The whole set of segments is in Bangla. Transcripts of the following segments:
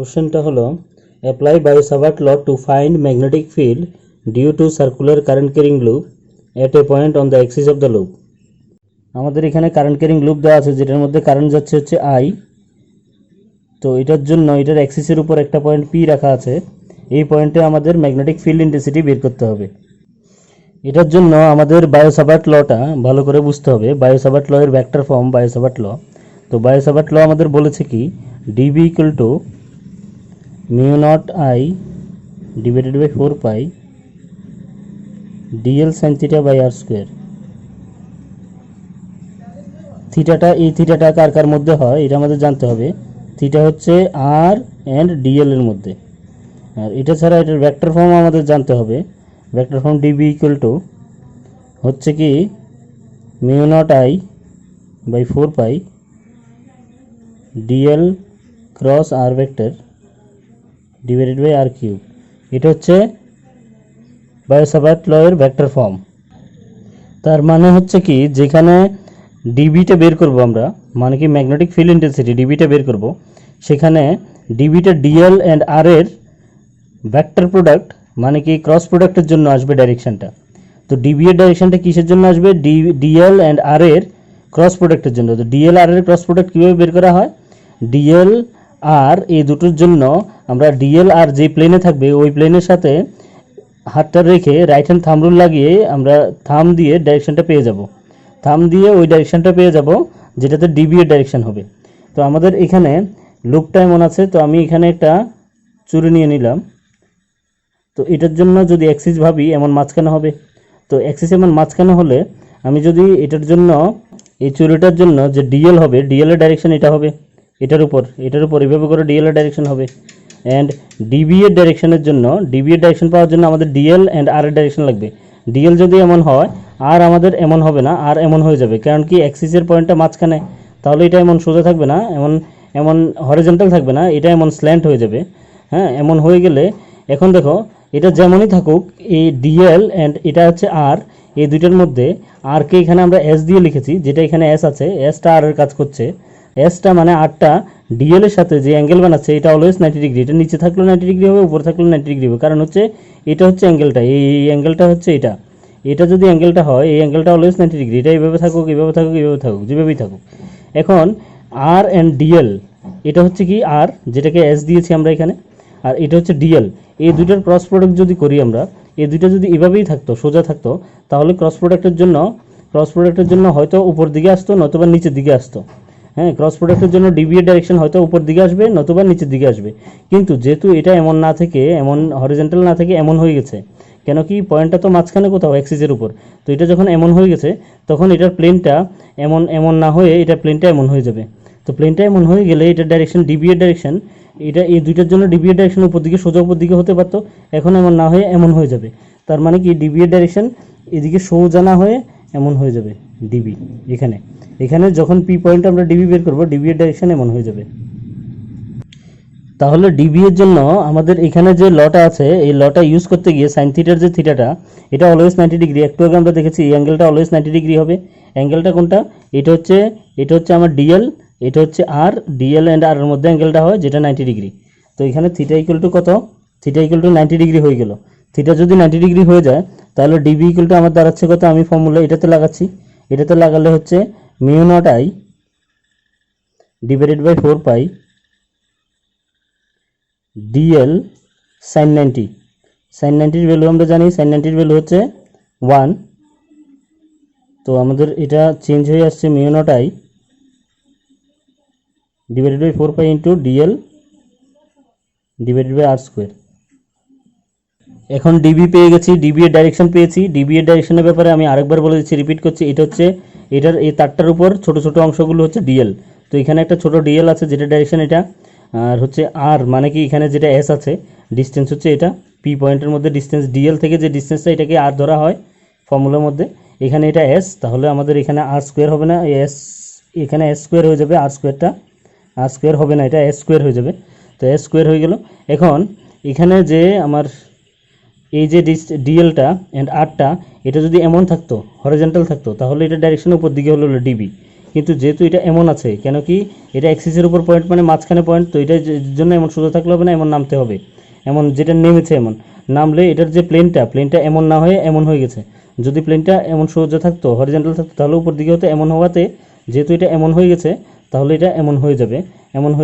কোশ্চেনটা হলো apply Biot Savart law to find magnetic field due to circular current carrying loop at a point on the axis of the loop. আমাদের এখানে কারেন্ট ক্যারিং লুপ দেওয়া আছে যেটার মধ্যে কারেন্ট যাচ্ছে হচ্ছে আই। তো এটার জন্য এটার অ্যাক্সিসের উপর একটা পয়েন্ট পি রাখা আছে, এই পয়েন্টে আমাদের ম্যাগনেটিক ফিল্ড ইন্টেন্সিটি বের করতে হবে। এটার জন্য আমাদের বায়ো-সাভার্ট লটা ভালো করে বুঝতে হবে। বায়ো-সাভার্ট ল এর ভেক্টর ফর্ম বায়ো-সাভার্ট ল। তো বায়ো-সাভার্ট ল আমাদের বলেছে কি db equal to mu naught I divided by 4 pi dl sine theta by r square. থিটাটা এই থিটাটা কার কার মধ্যে হয় এটা আমাদের জানতে হবে। থিটা হচ্ছে আর অ্যান্ড ডিএল এর মধ্যে। আর এটা ছাড়া এটার ভেক্টর ফর্ম আমাদের জানতে হবে। Vector form dB equal to হচ্ছে কি mu naught I by 4 pi dl cross r vector divided by r cube. এটা হচ্ছে বায়ো-সাভার্ট ল এর ভেক্টর ফর্ম। তার মানে হচ্ছে কি যেখানে ডিবিটা বের করব আমরা, মানে কি ম্যাগনেটিক ফিল্ড ইন্টেন্সিটি ডিবিটা বের করব, সেখানে ডিবিটা ডিএল অ্যান্ড আর এর ভেক্টর প্রোডাক্ট মানে কি ক্রস প্রোডাক্টের জন্য আসবে ডাইরেকশনটা। তো ডিবি এর ডাইরেকশনটা কিসের জন্য আসবে? ডিএল অ্যান্ড আর এর ক্রস প্রোডাক্টের জন্য। তো ডিএল আর এর ক্রস প্রোডাক্ট কীভাবে বের করা হয়? ডিএল আর এই দুটোর জন্য আমরা ডিএল আর যে প্লেনে থাকবে ওই প্লেনের সাথে হাতটা রেখে রাইট হ্যান্ড থাম রুল লাগিয়ে আমরা থাম দিয়ে ডাইরেকশনটা পেয়ে যাব। থাম দিয়ে ওই ডাইরেকশনটা পেয়ে যাব যেটাতে ডিবি এর ডাইরেকশন হবে। তো আমাদের এখানে লুপটা এমন আছে, তো আমি এখানে একটা চুরি নিয়ে নিলাম। তো এটার জন্য যদি অ্যাক্সিস ভাবি এমন মাঝখানে হবে। তো অ্যাক্সিস এমন মাঝখানে হলে আমি যদি এটার জন্য এই চুরিটার জন্য যে ডিএল হবে, ডিএল এর ডাইরেকশন এটা হবে, এটার উপর এভাবে করে ডিএল এর ডাইরেকশন হবে। অ্যান্ড ডিবি এর ডাইরেকশনের জন্য ডিবি এর ডাইরেকশন পাওয়ার জন্য আমাদের ডিএল অ্যান্ড আর এর ডাইরেকশন লাগবে। ডিএল যদি এমন হয় আর আমাদের এমন হবে না, আর এমন হয়ে যাবে। কারণ কি অ্যাক্সিসের পয়েন্টটা মাঝখানে, তাহলে এটা এমন সোজা থাকবে না, এমন এমন হরিজন্টাল থাকবে না, এটা এমন স্ল্যান্ট হয়ে যাবে। হ্যাঁ, এমন হয়ে গেলে এখন দেখো এটা যেমনই থাকুক, এই ডিএল অ্যান্ড এটা হচ্ছে আর, এই দুইটার মধ্যে আরকে এখানে আমরা এস দিয়ে লিখেছি, যেটা এখানে এস আছে, এসটা আর এর কাজ করছে। এসটা মানে আরটা ডিএল এর সাথে যে অ্যাঙ্গেল বানাচ্ছে এটা অলওয়েজ 90 ডিগ্রি। এটা নিচে থাকলেও 90 ডিগ্রি হবে, উপরে থাকলেও 90 ডিগ্রি হবে। কারণ হচ্ছে এটা হচ্ছে অ্যাঙ্গেলটা, এই অ্যাঙ্গেলটা হচ্ছে এটা। এটা যদি অ্যাঙ্গেলটা হয় এই অ্যাঙ্গেলটা অলওয়েজ 90 ডিগ্রি। এটা এইভাবে থাকুক, এইভাবে থাকুক, এইভাবে থাকুক, যেভাবেই থাকুক। এখন আর অ্যান্ড ডিএল, এটা হচ্ছে কি আর, যেটাকে এস দিয়েছি আমরা এখানে, আর এটা হচ্ছে ডিএল। এই দুইটার ক্রস প্রোডাক্ট যদি করি আমরা, এই দুইটা যদি এভাবেই থাকতো, সোজা থাকতো, তাহলে ক্রস প্রোডাক্টের জন্য হয়তো উপর দিকে আসতো নতুবা নিচের দিকে আসতো। হ্যাঁ, ক্রস প্রোডাক্টের জন্য ডিবি এর ডাইরেকশন হয়তো উপর দিকে আসবে নতুবা নিচের দিকে আসবে। কিন্তু যেহেতু এটা এমন না থেকে, এমন হরিজন্টাল না থেকে এমন হয়ে গেছে, কেন কি পয়েন্টটা তো মাঝখানে কোথাও অ্যাক্সিসের উপর। তো এটা যখন এমন হয়ে গেছে তখন এটার প্লেনটা এমন না হয়ে এটার প্লেনটা এমন হয়ে যাবে। তো প্লেনটা এমন হয়ে গেলে এটার ডাইরেকশন ডিবি এর ডাইরেকশন, এটা এই দুইটার জন্য ডিবি এর ডাইরেকশন উপর দিকে, সোজা উপর দিকে হতে পারতো, এখন এমন না হয়ে এমন হয়ে যাবে। তার মানে কি ডিবি এর ডাইরেকশন এদিকে সোজা না হয়ে এমন হয়ে যাবে ডিবি। এখানে যখন পি পয়েন্ট আমরা ডিবি বের করবো, ডিবি এর ডাইরেকশন এমন হয়ে যাবে। তাহলে ডিবি এর জন্য আমাদের এখানে যে লটা আছে এই লটা ইউজ করতে গিয়ে সাইন থিটার যে থিটাটা, এটা অলওয়েজ 90 ডিগ্রি। একটু আগে আমরা দেখেছি এই অ্যাঙ্গেলটা অলওয়েজ 90 ডিগ্রি হবে। অ্যাঙ্গেলটা কোনটা? এটা হচ্ছে আমার ডিএল, এটা হচ্ছে আর। ডিএল অ্যান্ড আর এর মধ্যে অ্যাঙ্গেলটা হয় যেটা 90 ডিগ্রি। তো এখানে থিটা ইকুয়াল টু কত? থিটা ইকুয়াল টু 90 ডিগ্রি হয়ে গেল। থিটা যদি 90 ডিগ্রি হয়ে যায় তাহলে ডিবি ইকুয়াল টু আমার দাঁড়াচ্ছে কত? আমি ফর্মুলা এটাতে লাগাচ্ছি, এটাতে লাগালে হচ্ছে mu naught I divided by 4 pi dl sine 90। Sine 90 value আমরা জানি, সাইন 90 ভ্যালু হচ্ছে 1। তো আমাদের এটা চেঞ্জ হয়ে আসছে mu naught I divided by 4 pi into dl divided by r square. এখন ডিবি পেয়ে গেছি, ডিবি এর ডাইরেকশন পেয়েছি। ডিবি এর ডাইরেকশনের ব্যাপারে আমি আরেকবার বলে দিচ্ছি, রিপিট করছি। এটা হচ্ছে এটার এই তারটার উপর ছোট ছোট অংশগুলো হচ্ছে ডিএল। তো এখানে একটা ছোট ডিএল আছে যেটা ডাইরেকশন এটা, আর হচ্ছে আর মানে কি এখানে যেটা এস আছে, ডিস্টেন্স হচ্ছে এটা পি পয়েন্টের মধ্যে ডিস্টেন্স, ডিএল থেকে যে ডিস্টেন্সটা এটাকে আর ধরা হয় ফর্মুলার মধ্যে। এখানে এটা এস, তাহলে আমাদের এখানে আর স্কোয়ার হবে না, এস এখানে এস স্কোয়ার হয়ে যাবে। আর স্কোয়ার হবে না, এটা এস স্কোয়ার হয়ে যাবে। তো এস স্কোয়ার হয়ে গেল। এখন এখানে যে আমার এই যে ডিএলটা অ্যান্ড আরটা, এটা যদি এমন থাকতো, হরিজন্টাল থাকতো, তাহলে এটা ডাইরেকশন উপর দিকে হলো ডিবি। কিন্তু যেহেতু এটা এমন আছে, কেন কি এটা এক্সিসের উপর পয়েন্ট মানে মাঝখানে পয়েন্ট, তো এটার জন্য এমন সোজা থাকলে হবে না, এমন নামতে হবে। এমন যেটা নেমেছে এমন নামলে এটার যে প্লেনটা এমন না হয়ে এমন হয়ে গেছে। যদি প্লেনটা এমন সোজা থাকতো, হরিজন্টাল থাকতো, তাহলে উপর দিকে হতো এমন হওয়াতে, যেহেতু এটা এমন হয়ে গেছে তাহলে এটা এমন হয়ে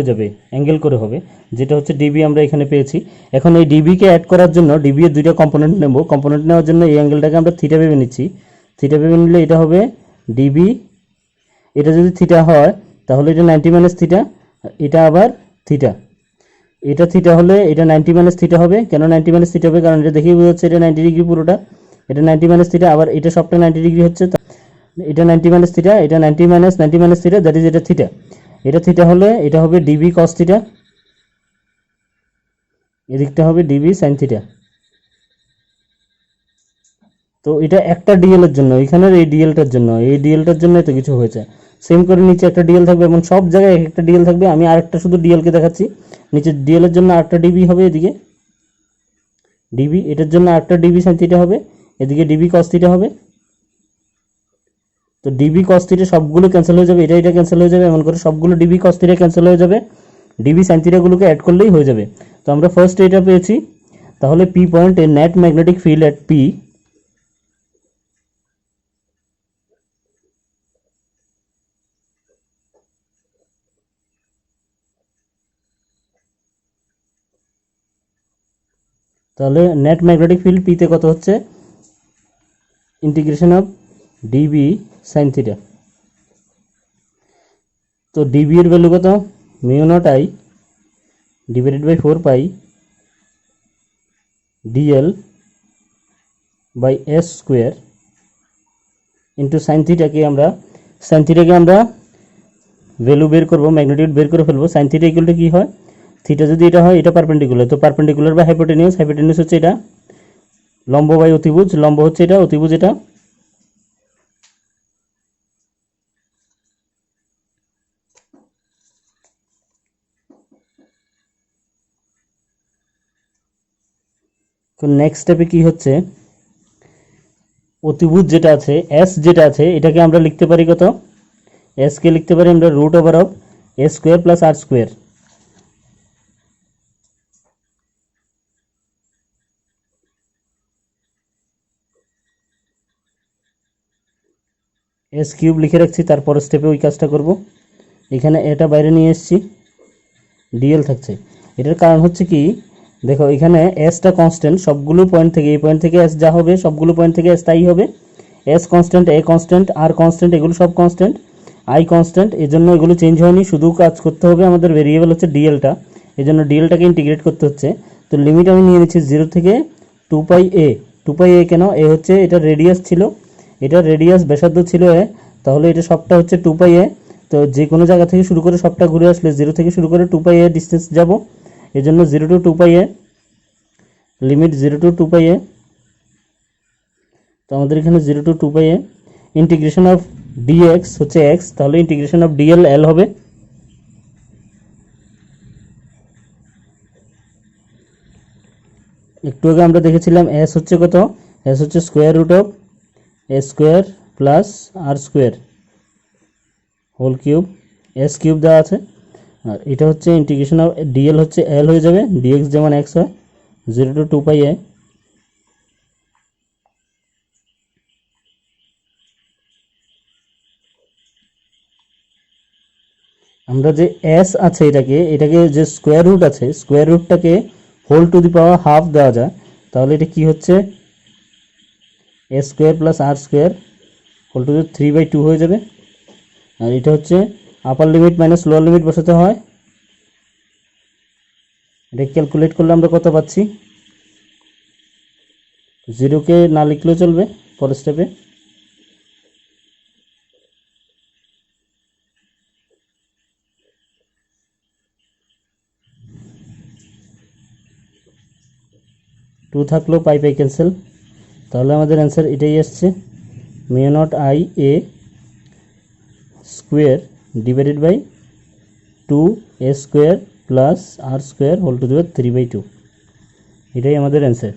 যাবে অ্যাঙ্গেল করে হবে, যেটা হচ্ছে ডিবি আমরা এখানে পেয়েছি। এখন এই ডিবিকে অ্যাড করার জন্য ডিবি এর দুইটা কম্পোনেন্ট নেব। কম্পোনেন্ট নেওয়ার জন্য এই অ্যাঙ্গেলটাকে আমরা থিটা ভেবে নিচ্ছি। থিটা ভেবে নিলে এটা হবে ডিবি, এটা যদি থিটা হয় তাহলে এটা 90 মাইনাস থিটা, এটা আবার থিটা, এটা থিটা হলে এটা 90 মাইনাস থিটা হবে। কেন 90 মাইনাস থিটা হবে? কারণ এটা দেখেই বোঝা যাচ্ছে এটা 90 ডিগ্রি পুরোটা, এটা 90 মাইনাস থিটা, আবার এটা সবটা 90 ডিগ্রি হচ্ছে, এটা 90 মাইনাস থিটা, এটা 90 মাইনাস থিটা, দ্যাট ইজ এটা থিটা। এটা থিটা হলে এটা হবে ডিবি কস থিটা, এদিকটা হবে ডিবি সাইন থিটা। তো এটা একটা ডিএল এর জন্য, এখানের এই ডিএলটার জন্য, এই ডিএলটার জন্য এত কিছু হয়েছে। সেম করে নিচে একটা ডিএল থাকবে, এবং সব জায়গায় একটা ডিএল থাকবে। আমি আরেকটা শুধু ডিএলকে দেখাচ্ছি। নিচে ডিএল এর জন্য আরেকটা ডিবি হবে, এদিকে ডিবি, এটার জন্য আরেকটা ডিবি সাইন থিটা হবে, এদিকে ডিবি কস থিটা হবে। তো ডিবি কস থিটা সবগুলো ক্যান্সেল হয়ে যাবে, এটা ক্যান্সেল হয়ে যাবে, এমন করে সবগুলো ডিবি কস থিটা ক্যান্সেল হয়ে যাবে, ডিবি সাইন থিটাগুলোকে অ্যাড করলেই হয়ে যাবে। তো আমরা ফার্স্ট এটা পেয়েছি। তাহলে পি পয়েন্ট এ net magnetic field at p তাহলে নেট ম্যাগনেটিক ফিল্ড পিতে কত হচ্ছে, integration of db sine theta. তো ডিবি এর ভ্যালু কত, mu naught I divided by 4 pi dl by s square into sine থিটাকে আমরা ভ্যালু বের করবো, ম্যাগনিটিউড বের করে ফেলবো। সাইন থিটা ইকুয়াল টু কি হয়, থিটা যদি এটা হয়, এটা পারপেন্ডিকুলার, তো পারপেন্ডিকুলার বাই হাইপোটেনিউস হচ্ছে এটা, লম্ব বাই অতিভুজ, লম্ব হচ্ছে এটা, অতিভুজ এটা। তো নেক্সট স্টেপে কি হচ্ছে, অতিভুজ যেটা আছে এস যেটা আছে, এটাকে আমরা লিখতে পারি কত, এস কে লিখতে পারি আমরা root over of a square plus r square. S cube লিখে রাখছি, তারপর স্টেপে ওই কাজটা করব। এখানে এটা বাইরে নিয়ে এসেছি, ডিএল থাকছে। এটার কারণ হচ্ছে কি, দেখো এখানে এসটা কনস্ট্যান্ট, সবগুলো পয়েন্ট থেকে, এই পয়েন্ট থেকে এস যা হবে সবগুলো পয়েন্ট থেকে এস তাই হবে। S constant, a constant, r constant, এগুলো সব কনস্ট্যান্ট, আই কনস্ট্যান্ট, এই জন্য এগুলো চেঞ্জ হয়নি। শুধু কাজ করতে হবে আমাদের ভেরিয়েবল হচ্ছে ডিএলটা, এই জন্য ডিএলটাকে ইন্টিগ্রেট করতে হচ্ছে। তো লিমিট আমি নিয়ে নিচ্ছি 0 থেকে 2 পাই এ। 2 পাই এ কেন, এ হচ্ছে এটা রেডিয়াস ছিল, এটা রেডিয়াস ব্যাসার্ধ ছিল এ, তাহলে এটা সবটা হচ্ছে 2 পাই এ। তো যে কোনো জায়গা থেকে শুরু করে সবটা ঘুরে আসলে 0 থেকে শুরু করে 2 পাই এ ডিস্টেন্স যাব, এই জন্য 0 to 2 pi a, limit 0 to 2 pi a. তো আমাদের এখানে 0 to 2 pi a, integration of dx হচ্ছে এক্স, তাহলে ইন্টিগ্রেশন অফ ডিএল এল হবে। একটু আগে আমরা দেখেছিলাম এস হচ্ছে কত, এস হচ্ছে square root of a square plus r square whole cube, s cube দেওয়া আছে। আর এটা হচ্ছে ইন্টিগ্রেশন অফ ডিএল হচ্ছে এল হয়ে যাবে, ডিএক্স যেমন এক্স হয়, 0 টু 2 পাই এ। আমরা যে এস আছে এটাকে যে স্কোয়ার রুট আছে, স্কোয়ার রুটটাকে whole to the power half দেওয়া যায়, তাহলে এটা কি হচ্ছে, a square plus r square whole to the 3/2 হয়ে যাবে। আর এটা হচ্ছে upper limit minus lower limit বসাতে হয়, এটা ক্যালকুলেট করলে আমরা কত পাচ্ছি, 0কে না লিখলেও চলবে পরের স্টেপে। টু থাকলেও পাই পাই ক্যান্সেল, তাহলে আমাদের অ্যান্সার এটাই আসছে, mu naught i a square divided by 2 a square plus r square whole to the power 3/2, এটাই আমাদের অ্যান্সার।